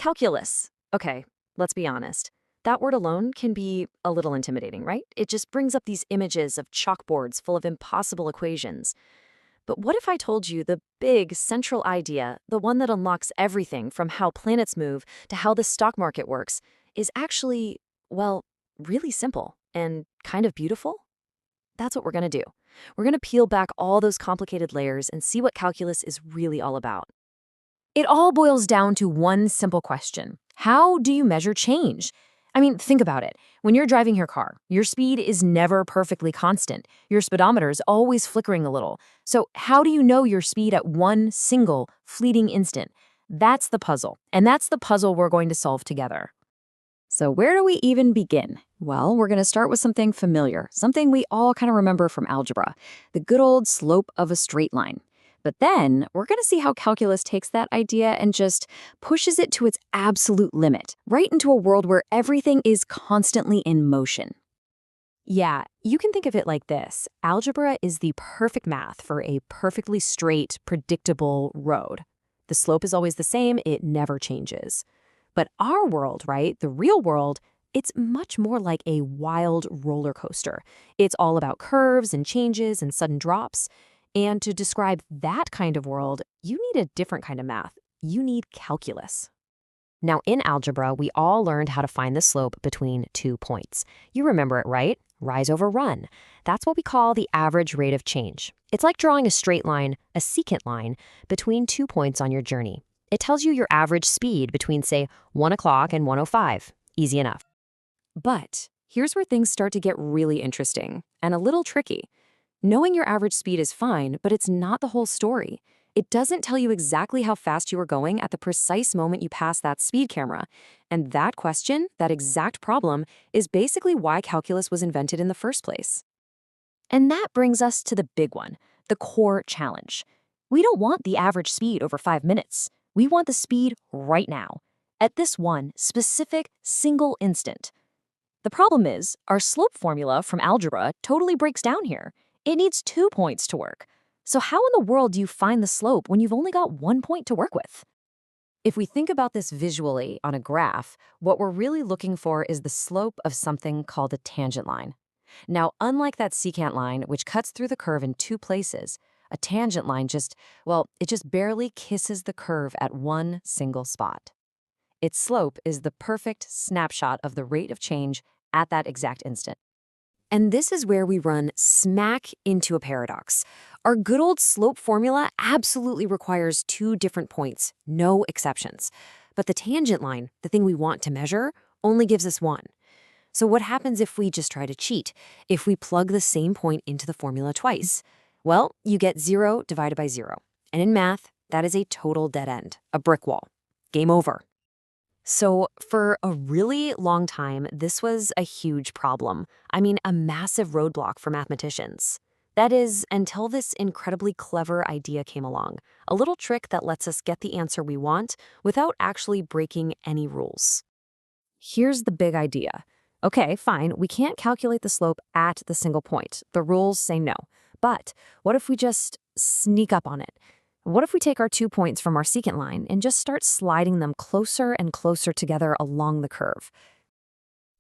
Calculus. Okay, let's be honest. That word alone can be a little intimidating, right? It just brings up these images of chalkboards full of impossible equations. But what if I told you the big central idea, the one that unlocks everything from how planets move to how the stock market works, is actually, well, really simple and kind of beautiful? That's what we're going to do. We're going to peel back all those complicated layers and see what calculus is really all about. It all boils down to one simple question. How do you measure change? I mean, think about it. When you're driving your car, your speed is never perfectly constant. Your speedometer is always flickering a little. So how do you know your speed at one single fleeting instant? That's the puzzle, and that's the puzzle we're going to solve together. So where do we even begin? Well, we're going to start with something familiar, something we all kind of remember from algebra, the good old slope of a straight line. But then we're going to see how calculus takes that idea and just pushes it to its absolute limit, right into a world where everything is constantly in motion. Yeah, you can think of it like this. Algebra is the perfect math for a perfectly straight, predictable road. The slope is always the same, it never changes. But our world, right, the real world, it's much more like a wild roller coaster. It's all about curves and changes and sudden drops. And to describe that kind of world, you need a different kind of math. You need calculus. Now, in algebra, we all learned how to find the slope between 2 points. You remember it, right? Rise over run. That's what we call the average rate of change. It's like drawing a straight line, a secant line, between 2 points on your journey. It tells you your average speed between, say, 1 o'clock and 1:05. Easy enough. But here's where things start to get really interesting and a little tricky. Knowing your average speed is fine, but it's not the whole story. It doesn't tell you exactly how fast you are going at the precise moment you pass that speed camera. And that question, that exact problem, is basically why calculus was invented in the first place. And that brings us to the big one, the core challenge. We don't want the average speed over 5 minutes. We want the speed right now, at this one specific single instant. The problem is, our slope formula from algebra totally breaks down here. It needs 2 points to work. So how in the world do you find the slope when you've only got 1 point to work with? If we think about this visually on a graph, what we're really looking for is the slope of something called a tangent line. Now, unlike that secant line, which cuts through the curve in 2 places, a tangent line it just barely kisses the curve at one single spot. Its slope is the perfect snapshot of the rate of change at that exact instant. And this is where we run smack into a paradox. Our good old slope formula absolutely requires 2 different points, no exceptions. But the tangent line, the thing we want to measure, only gives us 1. So what happens if we just try to cheat? If we plug the same point into the formula twice? Well, you get 0 divided by 0. And in math, that is a total dead end, a brick wall. Game over. So for a really long time, this was a huge problem. I mean, a massive roadblock for mathematicians. That is, until this incredibly clever idea came along, a little trick that lets us get the answer we want without actually breaking any rules. Here's the big idea. Okay, fine, we can't calculate the slope at the single point. The rules say no. But what if we just sneak up on it? What if we take our 2 points from our secant line and just start sliding them closer and closer together along the curve?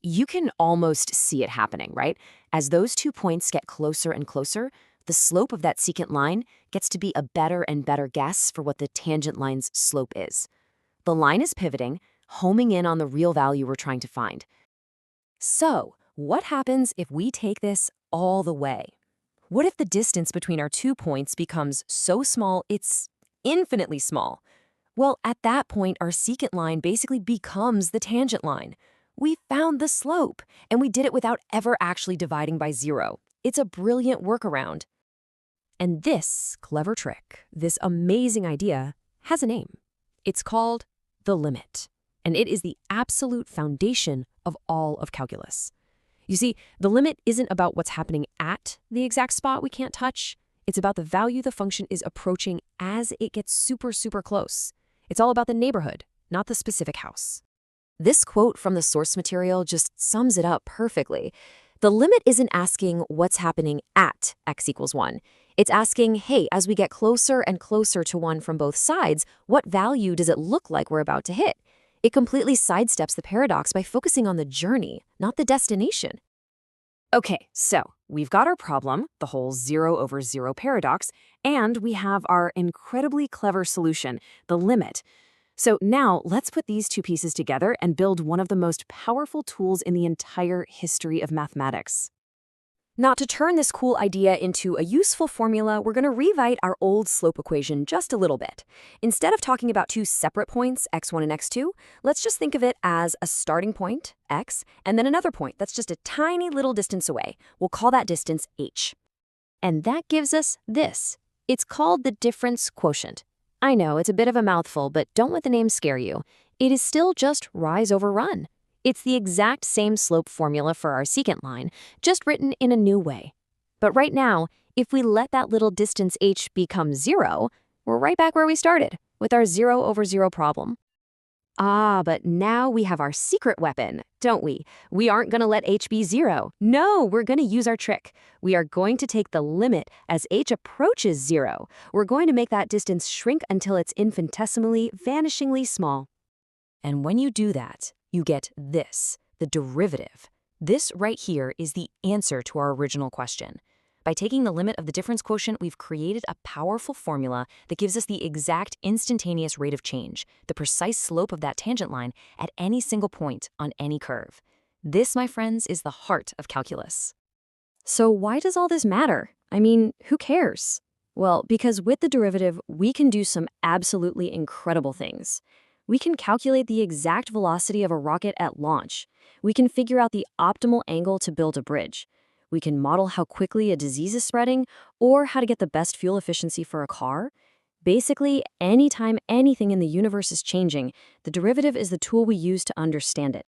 You can almost see it happening, right? As those 2 points get closer and closer, the slope of that secant line gets to be a better and better guess for what the tangent line's slope is. The line is pivoting, homing in on the real value we're trying to find. So, what happens if we take this all the way? What if the distance between our 2 points becomes so small it's infinitely small? Well, at that point, our secant line basically becomes the tangent line. We found the slope, and we did it without ever actually dividing by 0. It's a brilliant workaround. And this clever trick, this amazing idea, has a name. It's called the limit, and it is the absolute foundation of all of calculus. You see, the limit isn't about what's happening at the exact spot we can't touch. It's about the value the function is approaching as it gets super, super close. It's all about the neighborhood, not the specific house. This quote from the source material just sums it up perfectly. The limit isn't asking what's happening at x equals 1. It's asking, hey, as we get closer and closer to 1 from both sides, what value does it look like we're about to hit? It completely sidesteps the paradox by focusing on the journey, not the destination. Okay, so we've got our problem, the whole 0/0 paradox, and we have our incredibly clever solution, the limit. So now let's put these two pieces together and build one of the most powerful tools in the entire history of mathematics. Now, to turn this cool idea into a useful formula, we're going to rewrite our old slope equation just a little bit. Instead of talking about two separate points, x1 and x2, let's just think of it as a starting point, x, and then another point that's just a tiny little distance away. We'll call that distance h. And that gives us this. It's called the difference quotient. I know, it's a bit of a mouthful, but don't let the name scare you. It is still just rise over run. It's the exact same slope formula for our secant line, just written in a new way. But right now, if we let that little distance h become 0, we're right back where we started, with our 0/0 problem. Ah, but now we have our secret weapon, don't we? We aren't going to let h be 0. No, we're going to use our trick. We are going to take the limit as h approaches 0. We're going to make that distance shrink until it's infinitesimally, vanishingly small. And when you do that, you get this, the derivative. This right here is the answer to our original question. By taking the limit of the difference quotient, we've created a powerful formula that gives us the exact instantaneous rate of change, the precise slope of that tangent line at any single point on any curve. This, my friends, is the heart of calculus. So why does all this matter? I mean, who cares? Well, because with the derivative, we can do some absolutely incredible things. We can calculate the exact velocity of a rocket at launch. We can figure out the optimal angle to build a bridge. We can model how quickly a disease is spreading or how to get the best fuel efficiency for a car. Basically, anytime anything in the universe is changing, the derivative is the tool we use to understand it.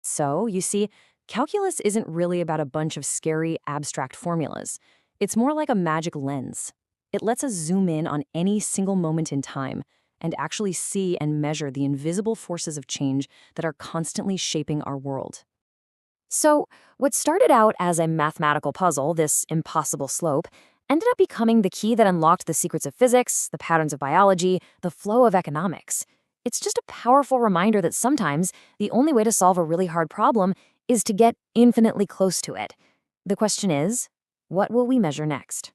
So, you see, calculus isn't really about a bunch of scary, abstract formulas. It's more like a magic lens. It lets us zoom in on any single moment in time and actually see and measure the invisible forces of change that are constantly shaping our world. So, what started out as a mathematical puzzle, this impossible slope, ended up becoming the key that unlocked the secrets of physics, the patterns of biology, the flow of economics. It's just a powerful reminder that sometimes the only way to solve a really hard problem is to get infinitely close to it. The question is, what will we measure next?